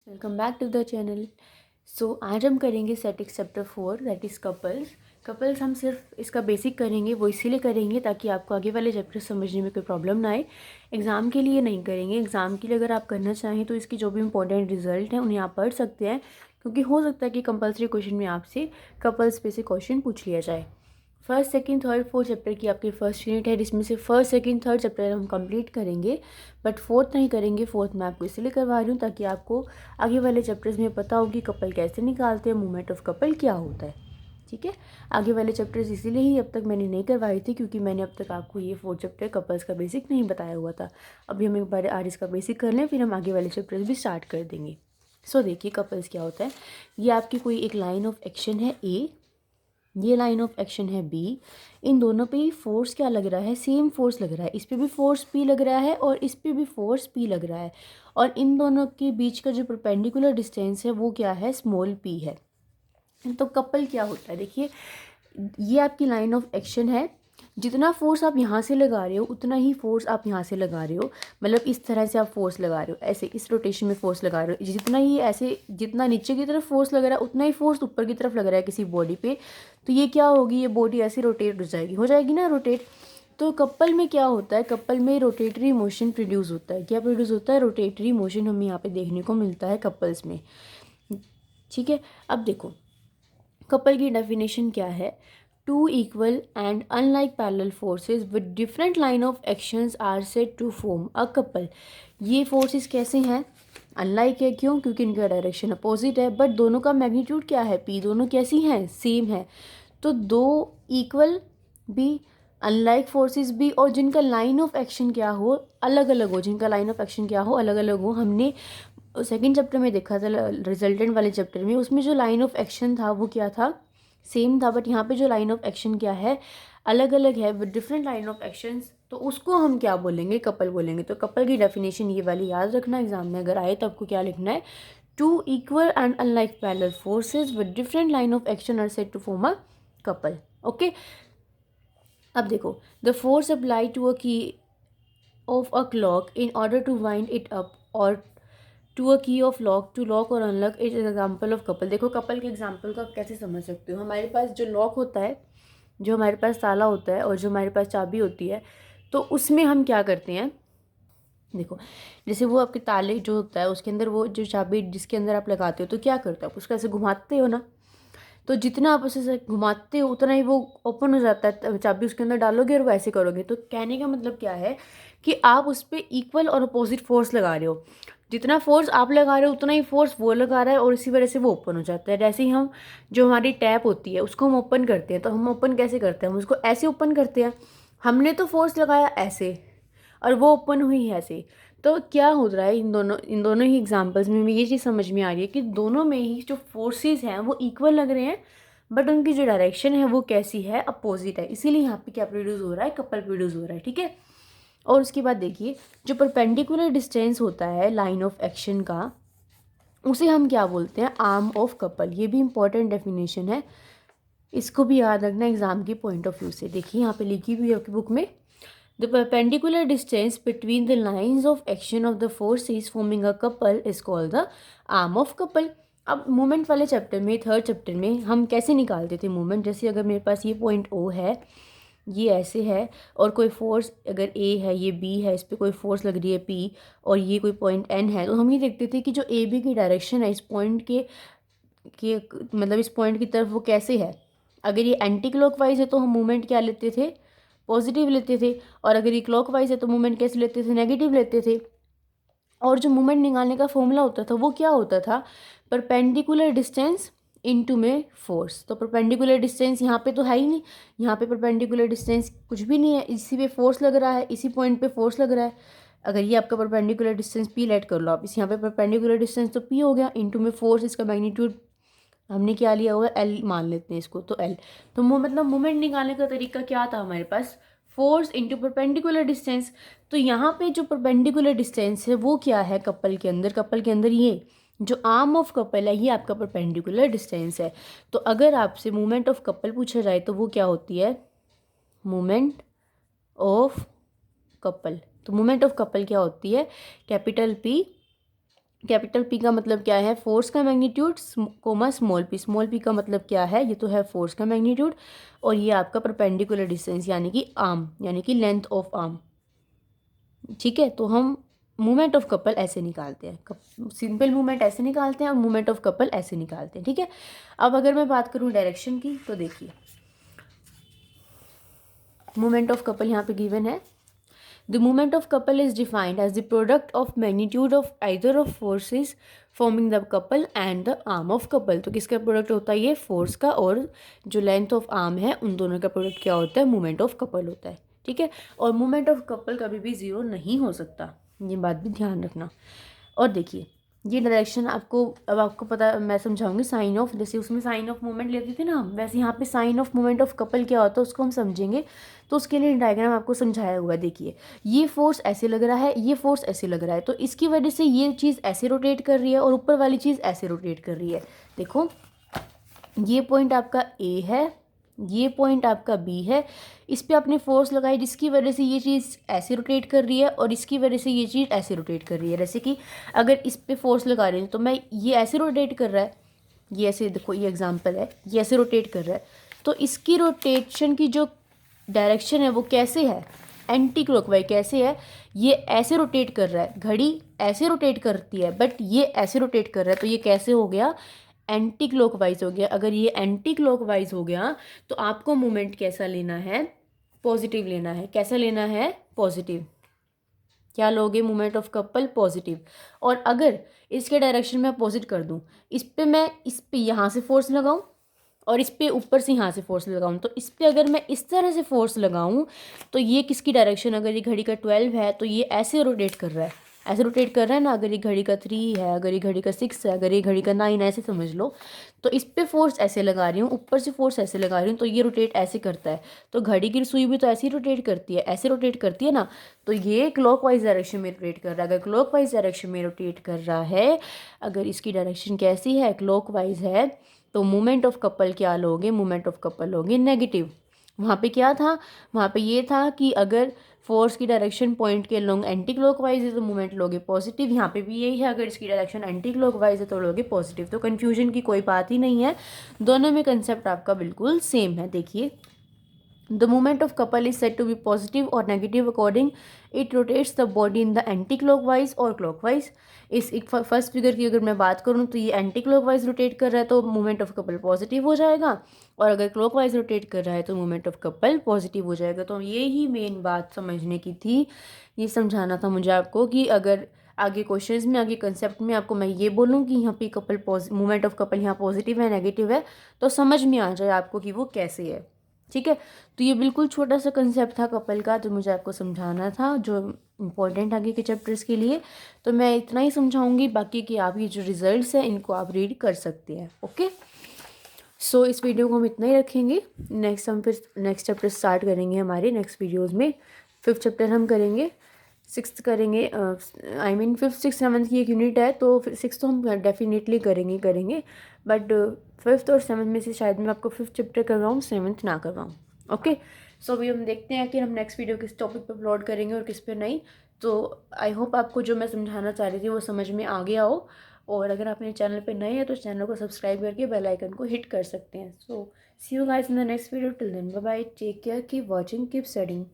Welcome back to the channel. आज हम करेंगे statics chapter 4 that is couples. Couples हम सिर्फ इसका बेसिक करेंगे, वो इसीलिए करेंगे ताकि आपको आगे वाले चैप्टर समझने में कोई प्रॉब्लम ना आए। एग्ज़ाम के लिए नहीं करेंगे। एग्ज़ाम के लिए अगर आप करना चाहें तो इसकी जो भी इंपॉर्टेंट रिजल्ट हैं उन्हें आप पढ़ सकते हैं, क्योंकि हो सकता है कि कंपल्सरी क्वेश्चन में आपसे कपल्स पे से क्वेश्चन पूछ लिया जाए। First second third fourth chapter की आपकी फर्स्ट यूनिट है, जिसमें से फर्स्ट सेकंड थर्ड चैप्टर हम कंप्लीट करेंगे, बट फोर्थ नहीं करेंगे। फोर्थ मैं आपको इसलिए करवा रही हूँ ताकि आपको आगे वाले चैप्टर्स में पता हो कि कपल कैसे निकालते हैं, मूवमेंट ऑफ कपल क्या होता है। ठीक है, आगे वाले चैप्टर्स इसीलिए ही अब तक मैंने नहीं करवाई थी, क्योंकि मैंने अब तक आपको ये फोर्थ चैप्टर कपल्स का बेसिक नहीं बताया हुआ था। अभी हम एक बार आज इसका बेसिक कर लें, फिर हम आगे वाले चैप्टर्स भी स्टार्ट कर देंगे। देखिए कपल्स क्या होता है। ये आपकी कोई एक लाइन ऑफ एक्शन है ए, ये लाइन ऑफ एक्शन है बी। इन दोनों पे ही फोर्स क्या लग रहा है, सेम फोर्स लग रहा है। इस पे भी फोर्स पी लग रहा है और इस पे भी फोर्स पी लग रहा है, और इन दोनों के बीच का जो परपेंडिकुलर डिस्टेंस है वो क्या है, स्मॉल पी है। तो कपल क्या होता है, देखिए ये आपकी लाइन ऑफ एक्शन है। जितना फोर्स आप यहाँ से लगा रहे हो उतना ही फोर्स आप यहाँ से लगा रहे हो, मतलब इस तरह से आप फोर्स लगा रहे हो, ऐसे इस रोटेशन में फोर्स लगा रहे हो। जितना ही ऐसे, जितना नीचे की तरफ फोर्स लग रहा है उतना ही फोर्स ऊपर की तरफ लग रहा है किसी बॉडी पे। तो ये क्या होगी, ये बॉडी ऐसे रोटेट हो जाएगी ना रोटेट। तो कपल में क्या होता है, कपल में रोटेटरी मोशन प्रोड्यूस होता है। क्या प्रोड्यूस होता है, रोटेटरी मोशन हमें यहाँ पे देखने को मिलता है कपल्स में। ठीक है, अब देखो कपल की डेफिनेशन क्या है। Two equal and unlike parallel forces with different line of actions are said to form a couple. ये फोर्सेस कैसे हैं, अनलाइक है। क्यों, क्योंकि इनका डायरेक्शन अपोजिट है, बट दोनों का मैग्नीट्यूड क्या है, पी। दोनों कैसी हैं, सेम है। तो दो इक्वल भी, अनलाइक फोर्सेस भी, और जिनका लाइन ऑफ एक्शन क्या हो, अलग अलग हो, जिनका लाइन ऑफ एक्शन क्या हो, अलग अलग हो। हमने सेकेंड चैप्टर में देखा था, रिजल्टेंट वाले चैप्टर में, उसमें जो लाइन ऑफ एक्शन था वो क्या था, सेम था। बट यहाँ पे जो लाइन ऑफ एक्शन क्या है, अलग अलग है, with different line of actions. तो उसको हम क्या बोलेंगे, कपल बोलेंगे। तो कपल की डेफिनेशन ये वाली याद रखना, एग्जाम में अगर आए तो आपको क्या लिखना है, two equal and unlike parallel forces with different line of action are said to form a couple. Okay, अब देखो, the force apply to a key of a clock in order to wind it up और to a key of lock to lock और unlock is example of couple. देखो couple के example को आप कैसे समझ सकते हो। हमारे पास जो लॉक होता है, जो हमारे पास ताला होता है, और जो हमारे पास चाबी होती है, तो उसमें हम क्या करते हैं, देखो जैसे वो आपके ताले जो होता है उसके अंदर वो जो चाबी जिसके अंदर आप लगाते हो, तो क्या करते हो, आप उसको ऐसे घुमाते हो ना। तो जितना आप उसे घुमाते हो उतना ही वो ओपन हो जाता है। चाबी उसके अंदर डालोगे और वो ऐसे करोगे। तो कहने का मतलब क्या है कि आप उस पर इक्वल और अपोजिट फोर्स लगा रहे हो। जितना फोर्स आप लगा रहे हो उतना ही फोर्स वो लगा रहा है, और इसी वजह से वो ओपन हो जाता है। जैसे ही हम, जो हमारी टैप होती है उसको हम ओपन करते हैं, तो हम ओपन कैसे करते हैं, हम उसको ऐसे ओपन करते हैं। हमने तो फोर्स लगाया ऐसे, और वो ओपन हुई है ऐसे। तो क्या हो रहा है, इन दोनों ही एग्जांपल्स में ये चीज़ समझ में आ रही है कि दोनों में ही जो फोर्सेस हैं वो इक्वल लग रहे हैं, बट उनकी जो डायरेक्शन है वो कैसी है, अपोजिट है। इसीलिए यहाँ पे क्या प्रोड्यूस हो रहा है, कपल प्रोड्यूस हो रहा है। ठीक है, और उसके बाद देखिए, जो परपेंडिकुलर डिस्टेंस होता है लाइन ऑफ एक्शन का, उसे हम क्या बोलते हैं, आर्म ऑफ कपल। ये भी इंपॉर्टेंट डेफिनेशन है, इसको भी याद रखना एग्जाम के पॉइंट ऑफ व्यू से। देखिए यहाँ पे लिखी हुई है आपकी बुक में, the perpendicular distance between the lines of action of the forces forming a couple is called the arm of couple। अब मूवमेंट वाले चैप्टर में, थर्ड चैप्टर में हम कैसे निकालते थे मूवमेंट। जैसे अगर मेरे पास ये पॉइंट ओ है, ये ऐसे है, और कोई फोर्स अगर ए है, ये बी है, इस पर कोई फोर्स लग रही है पी, और ये कोई पॉइंट एन है, तो हम ये देखते थे कि जो ए बी की डायरेक्शन है इस पॉइंट के मतलब इस पॉइंट की तरफ वो कैसे है। अगर ये एंटी क्लॉकवाइज है तो हम मूवमेंट क्या लेते थे, पॉजिटिव लेते थे, और अगर ये क्लॉकवाइज है तो मूवमेंट कैसे लेते थे, नेगेटिव लेते थे। और जो मूवमेंट निकालने का फॉर्मूला होता था वो क्या होता था, परपेंडिकुलर डिस्टेंस इनटू में फोर्स। तो परपेंडिकुलर डिस्टेंस यहाँ पे तो है ही नहीं, यहाँ पे परपेंडिकुलर डिस्टेंस कुछ भी नहीं है, इसी पे फोर्स लग रहा है, इसी पॉइंट पे फोर्स लग रहा है। अगर ये आपका परपेंडिकुलर डिस्टेंस पी लेट कर लो आप, इस यहाँ पे परपेंडिकुलर डिस्टेंस तो पी हो गया, इनटू में फोर्स, इसका मैग्नीट्यूड हमने क्या लिया हुआ है, एल मान लेते हैं इसको, तो एल। तो मतलब मूवमेंट निकालने का तरीका क्या था हमारे पास, फोर्स इंटू परपेंडिकुलर डिस्टेंस। तो यहाँ पे जो परपेंडिकुलर डिस्टेंस है वो क्या है, कपल के अंदर, कपल के अंदर ये जो आर्म ऑफ कपल है ये आपका परपेंडिकुलर डिस्टेंस है। तो अगर आपसे मूवमेंट ऑफ कपल पूछा जाए तो वो क्या होती है, मूवमेंट ऑफ कपल। तो मूवमेंट ऑफ कपल क्या होती है, कैपिटल पी कैपिटल पी का मतलब क्या है, फोर्स का मैग्नीट्यूड, कोमा स्मॉल पी का मतलब क्या है, ये तो है फोर्स का मैग्नीट्यूड, और ये आपका परपेंडिकुलर डिस्टेंस यानी कि आर्म, यानी कि लेंथ ऑफ आर्म। ठीक है, तो हम मूवमेंट ऑफ कपल ऐसे निकालते हैं, सिंपल मूवमेंट ऐसे निकालते हैं और मूवमेंट ऑफ कपल ऐसे निकालते हैं। ठीक है, अब अगर मैं बात करूँ डायरेक्शन की, तो देखिए मूवमेंट ऑफ कपल यहाँ पे गिवन है। The movement of couple is defined as the product of magnitude of either of forces forming the couple and the arm of couple. तो किसका प्रोडक्ट होता है, ये फोर्स का और जो लेंथ ऑफ आर्म है, उन दोनों का प्रोडक्ट क्या होता है, मूवमेंट ऑफ कपल होता है। ठीक है, और मूवमेंट ऑफ कपल कभी भी ज़ीरो नहीं हो सकता, ये बात भी ध्यान रखना। और देखिए ये डायरेक्शन आपको, अब आपको पता, मैं समझाऊंगी साइन ऑफ, जैसे उसमें साइन ऑफ मूवमेंट लेते थे ना हम, वैसे यहाँ पे sign of movement of couple क्या होता है उसको हम समझेंगे। तो उसके लिए डायग्राम आपको समझाया हुआ है। देखिए ये फोर्स ऐसे लग रहा है, ये फोर्स ऐसे लग रहा है, तो इसकी वजह से ये चीज़ ऐसे रोटेट कर रही है और ऊपर वाली चीज़ ऐसे रोटेट कर रही है। देखो ये पॉइंट आपका ए है, ये पॉइंट आपका बी है, इस पे आपने फोर्स लगाई जिसकी वजह से ये चीज़ ऐसे रोटेट कर रही है और इसकी वजह से ये चीज़ ऐसे रोटेट कर रही है। जैसे कि अगर इस पे फोर्स लगा रहे हैं तो मैं, ये ऐसे रोटेट कर रहा है, ये ऐसे, देखो ये एग्जांपल है, ये ऐसे रोटेट कर रहा है, तो इसकी रोटेशन की जो डायरेक्शन है वो कैसे है, एंटी क्लॉकवाइज कैसे है, ये ऐसे रोटेट कर रहा है, घड़ी ऐसे रोटेट करती है बट ये ऐसे रोटेट कर रहा है, तो ये कैसे हो गया, एंटी क्लॉकवाइज हो गया। अगर ये एंटी क्लॉकवाइज हो गया तो आपको मोमेंट कैसा लेना है, पॉजिटिव लेना है। कैसा लेना है, पॉजिटिव। क्या लोगे, मोमेंट ऑफ कपल पॉजिटिव। और अगर इसके डायरेक्शन में अपोजिट कर दूं, इस पे मैं, इस पे यहाँ से फोर्स लगाऊं और इस पे ऊपर से यहाँ से फोर्स लगाऊं, तो इस पे अगर मैं इस तरह से फोर्स लगाऊं तो ये किसकी डायरेक्शन, अगर ये घड़ी का 12 है तो ये ऐसे रोटेट कर रहा है, ऐसे रोटेट कर रहा है ना। अगर ये घड़ी का 3 है, अगर ये घड़ी का 6 है, अगर ये घड़ी का 9 है, ऐसे समझ लो। तो इस पे फोर्स ऐसे लगा रही हूँ, ऊपर से फोर्स ऐसे लगा रही हूँ, तो ये रोटेट ऐसे करता है। तो घड़ी की सुई भी तो ऐसे ही रोटेट करती है, ऐसे रोटेट करती है ना। तो ये क्लॉकवाइज डायरेक्शन में रोटेट कर रहा है। अगर क्लॉकवाइज डायरेक्शन में रोटेट कर रहा है, अगर इसकी डायरेक्शन कैसी है, क्लॉकवाइज है, तो मोमेंट ऑफ कपल क्या लोगे, मोमेंट ऑफ कपल लोगे नेगेटिव। वहाँ पे क्या था, वहाँ पे ये था कि अगर फोर्स की डायरेक्शन पॉइंट के अलोंग एंटी क्लॉकवाइज है तो मोमेंट लोगे पॉजिटिव। यहाँ पे भी यही है, अगर इसकी डायरेक्शन एंटी क्लॉकवाइज है तो लोगे पॉजिटिव। तो कन्फ्यूजन की कोई बात ही नहीं है, दोनों में कंसेप्ट आपका बिल्कुल सेम है। देखिए the movement of couple is said to be positive और negative according it rotates the body in the anticlockwise और क्लॉकवाइज। इस एक फर्स्ट फिगर की अगर मैं बात करूँ तो ये एंटी क्लॉकवाइज रोटेट कर रहा है तो मूवमेंट ऑफ कपल पॉजिटिव हो जाएगा, और अगर क्लॉकवाइज रोटेट कर रहा है तो मूवमेंट ऑफ कपल पॉजिटिव हो जाएगा। तो ये ही मेन बात समझने की थी, ये समझाना था मुझे आपको कि अगर आगे क्वेश्चंस में, आगे कंसेप्ट में आपको मैं ये बोलूँ कि यहाँ पे कपल मूवमेंट ऑफ कपल यहाँ पॉजिटिव है, नेगेटिव है, तो समझ में आ जाए आपको कि वो कैसे है। ठीक है, तो ये बिल्कुल छोटा सा कंसेप्ट था कपल का जो मुझे आपको समझाना था, जो इम्पोर्टेंट आगे के चैप्टर्स के लिए। तो मैं इतना ही समझाऊंगी, बाकी कि आप ये जो रिजल्ट्स हैं इनको आप रीड कर सकते हैं। ओके, सो इस वीडियो को हम इतना ही रखेंगे। नेक्स्ट हम फिर नेक्स्ट चैप्टर स्टार्ट करेंगे हमारे नेक्स्ट वीडियोज़ में। 5th चैप्टर हम करेंगे, 6th करेंगे, I mean 5th 6th 7th की एक यूनिट है, तो फिर 6th तो हम डेफिनेटली करेंगे, बट 5th और 7th में से शायद मैं आपको 5th चैप्टर करवाऊँ, 7th ना करवाऊँ। ओके, सो अभी हम देखते हैं कि हम नेक्स्ट वीडियो किस टॉपिक पर अपलोड करेंगे और किस पे नहीं। तो आई होप आपको जो मैं समझाना चाह रही थी वो समझ में आ गया हो, और अगर आप मेरे चैनल पे नए हैं तो चैनल को सब्सक्राइब करके बेल आइकन को हिट कर सकते हैं। So see you guys in the next video, till then bye bye, take care, keep watching, keep studying.